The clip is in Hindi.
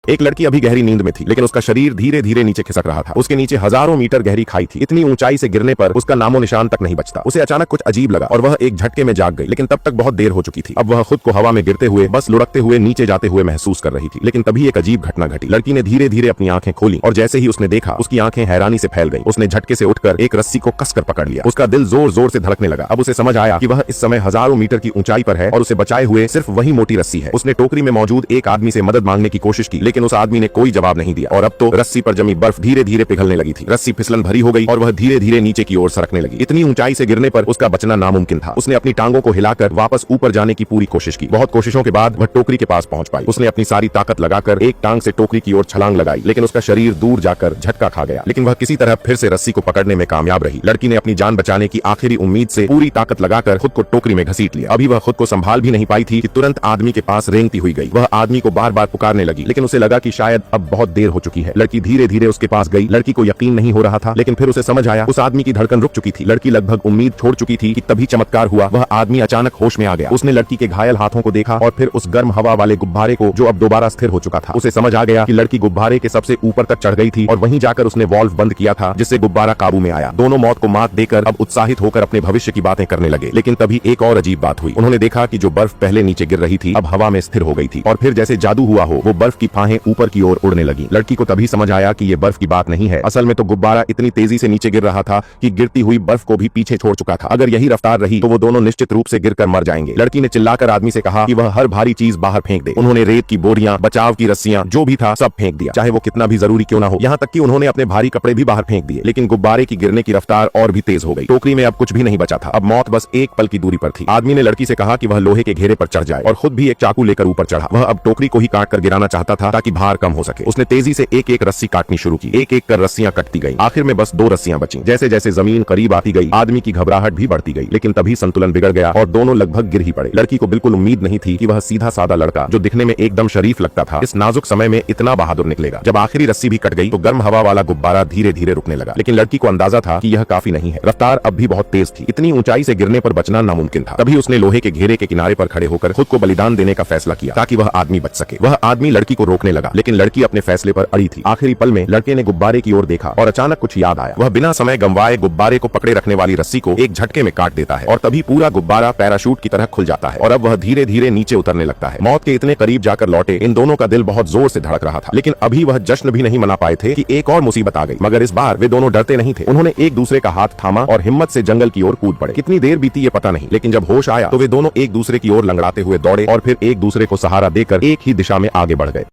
एक लड़की अभी गहरी नींद में थी, लेकिन उसका शरीर धीरे धीरे नीचे खिसक रहा था। उसके नीचे हजारों मीटर गहरी खाई थी। इतनी ऊंचाई से गिरने पर उसका नामो निशान तक नहीं बचता। उसे अचानक कुछ अजीब लगा और वह एक झटके में जाग गई, लेकिन तब तक बहुत देर हो चुकी थी। अब वह खुद को हवा में गिरते हुए, बस लुढ़कते हुए नीचे जाते हुए महसूस कर रही थी। लेकिन तभी एक अजीब घटना घटी। लड़की ने धीरे धीरे अपनी आंखें खोली और जैसे ही उसने देखा, उसकी आंखें हैरानी से फैल गई। उसने झटके से उठकर एक रस्सी को कसकर पकड़ लिया। उसका दिल जोर जोर से धड़कने लगा। अब उसे समझ आया कि वह इस समय हजारों मीटर की ऊंचाई पर है और उसे बचाए हुए सिर्फ वही मोटी रस्सी है। उसने टोकरी में मौजूद एक आदमी से मदद मांगने की कोशिश की, लेकिन उस आदमी ने कोई जवाब नहीं दिया। और अब तो रस्सी पर जमी बर्फ धीरे धीरे पिघलने लगी थी। रस्सी फिसलन भरी हो गई और वह धीरे धीरे नीचे की ओर सरकने लगी। इतनी ऊंचाई से गिरने पर उसका बचना नामुमकिन था। उसने अपनी टांगों को हिलाकर वापस ऊपर जाने की पूरी कोशिश की। बहुत कोशिशों के बाद वह टोकरी के पास पहुंच पाई। उसने अपनी सारी ताकत लगाकर एक टांग से टोकरी की ओर छलांग लगाई, लेकिन उसका शरीर दूर जाकर झटका खा गया। लेकिन वह किसी तरह फिर से रस्सी को पकड़ने में कामयाब रही। लड़की ने अपनी जान बचाने की आखिरी उम्मीद से पूरी ताकत लगाकर खुद को टोकरी में घसीट लिया। अभी वह खुद को संभाल भी नहीं पाई थी कि तुरंत आदमी के पास रेंगती हुई गई। वह आदमी को बार बार पुकारने लगी, लेकिन उसे लगा कि शायद अब बहुत देर हो चुकी है। लड़की धीरे धीरे उसके पास गई। लड़की को यकीन नहीं हो रहा था, लेकिन फिर उसे समझ आया उस आदमी की धड़कन रुक चुकी थी। लड़की लगभग उम्मीद छोड़ चुकी थी कि तभी चमत्कार हुआ। वह आदमी अचानक होश में आ गया। उसने लड़की के घायल हाथों को देखा और फिर उस गर्म हवा वाले गुब्बारे को, जो अब दोबारा स्थिर हो चुका था। उसे समझ आ गया कि लड़की गुब्बारे के सबसे ऊपर तक चढ़ गई थी और वहीं जाकर उसने वाल्व बंद किया था, जिससे गुब्बारा काबू में आया। दोनों मौत को मात देकर अब उत्साहित होकर अपने भविष्य की बातें करने लगे। लेकिन तभी एक और अजीब बात हुई। उन्होंने देखा कि जो बर्फ पहले नीचे गिर रही थी, अब हवा में स्थिर हो गई थी और फिर जैसे जादू हुआ हो, वो बर्फ की फाहें ऊपर की ओर उड़ने लगी। लड़की को तभी समझ आया कि ये बर्फ की बात नहीं है। असल में तो गुब्बारा इतनी तेजी से नीचे गिर रहा था कि गिरती हुई बर्फ को भी पीछे छोड़ चुका था। अगर यही रफ्तार रही तो वो दोनों निश्चित रूप से गिरकर मर जाएंगे। लड़की ने चिल्लाकर आदमी से कहा कि वह हर भारी चीज बाहर फेंक दे। उन्होंने रेत की बोरियां, बचाव की रस्सियां, जो भी था सब फेंक दिया, चाहे वो कितना भी जरूरी क्यों ना हो। यहाँ तक कि उन्होंने अपने भारी कपड़े भी बाहर फेंक दिए। लेकिन गुब्बारे की गिरने की रफ्तार और भी तेज हो गई। टोकरी में अब कुछ भी नहीं बचा था। अब मौत बस एक पल की दूरी पर थी। आदमी ने लड़की से कहा कि वह लोहे के घेरे पर चढ़ जाए और खुद भी एक चाकू लेकर ऊपर चढ़ा। वह अब टोकरी को ही काट कर गिराना चाहता था ताकि भार कम हो सके। उसने तेजी से एक एक रस्सी काटनी शुरू की। एक एक कर रस्सियां कटती गई। आखिर में बस 2 रस्सियां बची। जैसे जैसे जमीन करीब आती गई, आदमी की घबराहट भी बढ़ती गई। लेकिन तभी संतुलन बिगड़ गया और दोनों लगभग गिर ही पड़े। लड़की को बिल्कुल उम्मीद नहीं थी कि वह सीधा साधा लड़का, जो दिखने में एकदम शरीफ लगता था, इस नाजुक समय में इतना बहादुर निकलेगा। जब आखिरी रस्सी भी कट गई तो गर्म हवा वाला गुब्बारा धीरे धीरे रुकने लगा। लेकिन लड़की को अंदाजा था कि यह काफी नहीं है। रफ्तार अब भी बहुत तेज थी। इतनी ऊंचाई से गिरने पर बचना नामुमकिन था। तभी उसने लोहे के घेरे के किनारे पर खड़े होकर खुद को बलिदान देने का फैसला किया ताकि वह आदमी बच सके। वह आदमी लड़की को रोकने लगा, लेकिन लड़की अपने फैसले पर अड़ी थी। आखिरी पल में लड़के ने गुब्बारे की ओर देखा और अचानक कुछ याद आया। वह बिना समय गंवाए गुब्बारे को पकड़े रखने वाली रस्सी को एक झटके में काट देता है और तभी पूरा गुब्बारा पैराशूट की तरह खुल जाता है और अब वह धीरे धीरे नीचे उतरने लगता है। मौत के इतने करीब जाकर लौटे इन दोनों का दिल बहुत जोर से धड़क रहा था। लेकिन अभी वह जश्न भी नहीं मना पाए थे कि एक और मुसीबत आ गई। मगर इस बार वे दोनों डरते नहीं थे। उन्होंने एक दूसरे का हाथ थामा और हिम्मत से जंगल की ओर कूद पड़े। कितनी देर बीती ये पता नहीं, लेकिन जब होश आया तो वे दोनों एक दूसरे की ओर लंगड़ाते हुए दौड़े और फिर एक दूसरे को सहारा देकर एक ही दिशा में आगे बढ़ गए।